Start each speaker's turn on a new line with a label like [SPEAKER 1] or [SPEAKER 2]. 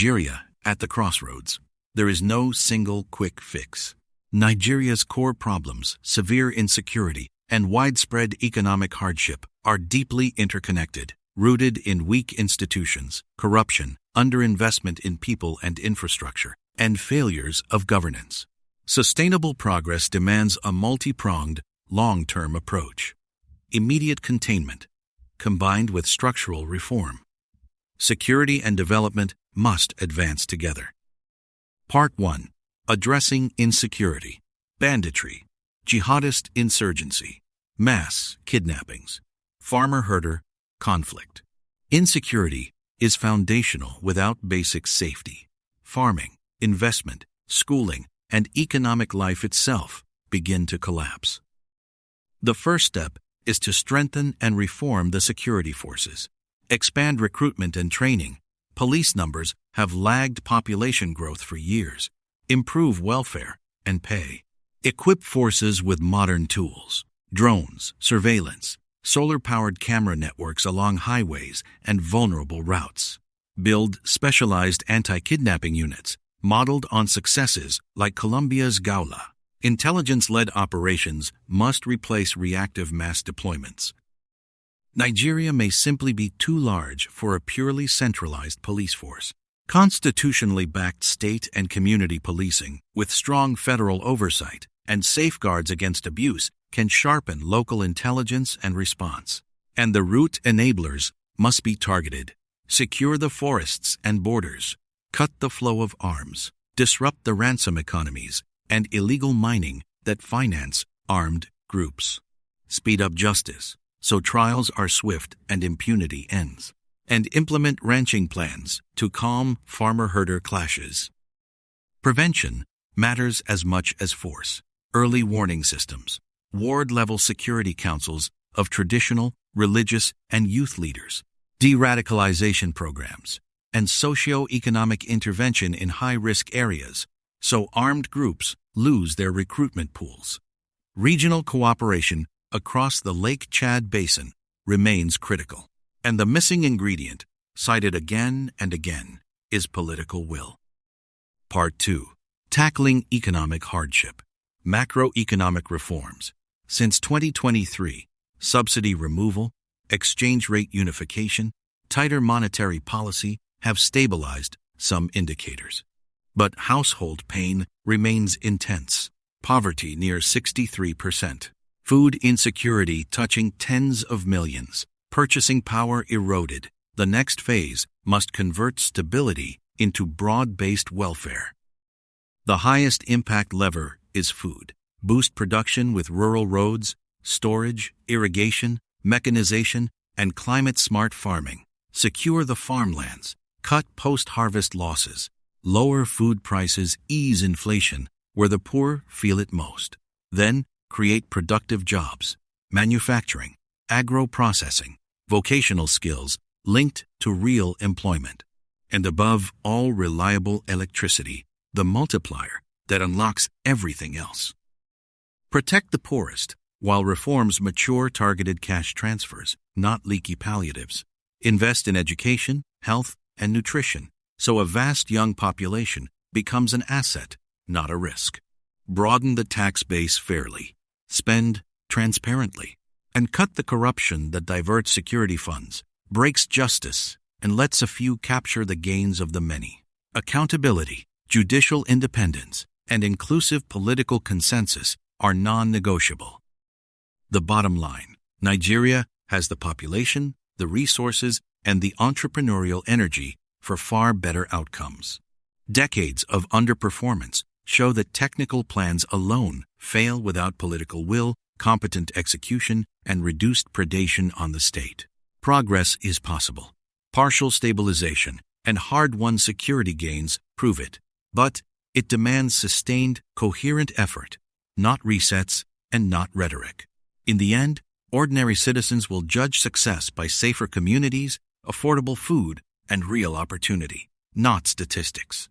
[SPEAKER 1] Nigeria, at the crossroads. There is no single quick fix. Nigeria's core problems, severe insecurity, and widespread economic hardship, are deeply interconnected, rooted in weak institutions, corruption, underinvestment in people and infrastructure, and failures of governance. Sustainable progress demands a multi-pronged, long-term approach. Immediate containment, combined with structural reform. Security and development must advance together. Part 1. Addressing insecurity, banditry, jihadist insurgency, mass kidnappings, farmer-herder conflict. Insecurity is foundational without basic safety. Farming, investment, schooling, and economic life itself begin to collapse. The first step is to strengthen and reform the security forces. Expand recruitment and training. Police numbers have lagged population growth for years. Improve welfare and pay. Equip forces with modern tools, drones, surveillance, solar-powered camera networks along highways and vulnerable routes. Build specialized anti-kidnapping units, modeled on successes like Colombia's Gaula. Intelligence-led operations must replace reactive mass deployments. Nigeria may simply be too large for a purely centralized police force. Constitutionally backed state and community policing, with strong federal oversight and safeguards against abuse, can sharpen local intelligence and response. And the root enablers must be targeted. Secure the forests and borders. Cut the flow of arms. Disrupt the ransom economies and illegal mining that finance armed groups. Speed up justice so trials are swift and impunity ends. And implement ranching plans to calm farmer-herder clashes. Prevention matters as much as force. Early warning systems, ward-level security councils of traditional, religious, and youth leaders, de-radicalization programs, and socio-economic intervention in high-risk areas, so armed groups lose their recruitment pools. Regional cooperation across the Lake Chad Basin remains critical. And the missing ingredient, cited again and again, is political will. Part 2. Tackling economic hardship. Macroeconomic reforms. Since 2023, subsidy removal, exchange rate unification, tighter monetary policy have stabilized some indicators. But household pain remains intense. Poverty near 63%. Food insecurity touching tens of millions. Purchasing power eroded. The next phase must convert stability into broad-based welfare. The highest impact lever is food. Boost production with rural roads, storage, irrigation, mechanization, and climate-smart farming. Secure the farmlands. Cut post-harvest losses. Lower food prices ease inflation where the poor feel it most. Then create productive jobs. Manufacturing, agro-processing, vocational skills linked to real employment. And above all, reliable electricity, the multiplier that unlocks everything else. Protect the poorest while reforms mature targeted cash transfers, not leaky palliatives. Invest in education, health, and nutrition so a vast young population becomes an asset, not a risk. Broaden the tax base fairly. Spend transparently. And cut the corruption that diverts security funds, breaks justice, and lets a few capture the gains of the many. Accountability, judicial independence, and inclusive political consensus are non-negotiable. The bottom line: Nigeria has the population, the resources, and the entrepreneurial energy for far better outcomes. Decades of underperformance show that technical plans alone fail without political will, competent execution, and reduced predation on the state. Progress is possible. Partial stabilization and hard-won security gains prove it. But it demands sustained, coherent effort, not resets and not rhetoric. In the end, ordinary citizens will judge success by safer communities, affordable food, and real opportunity, not statistics.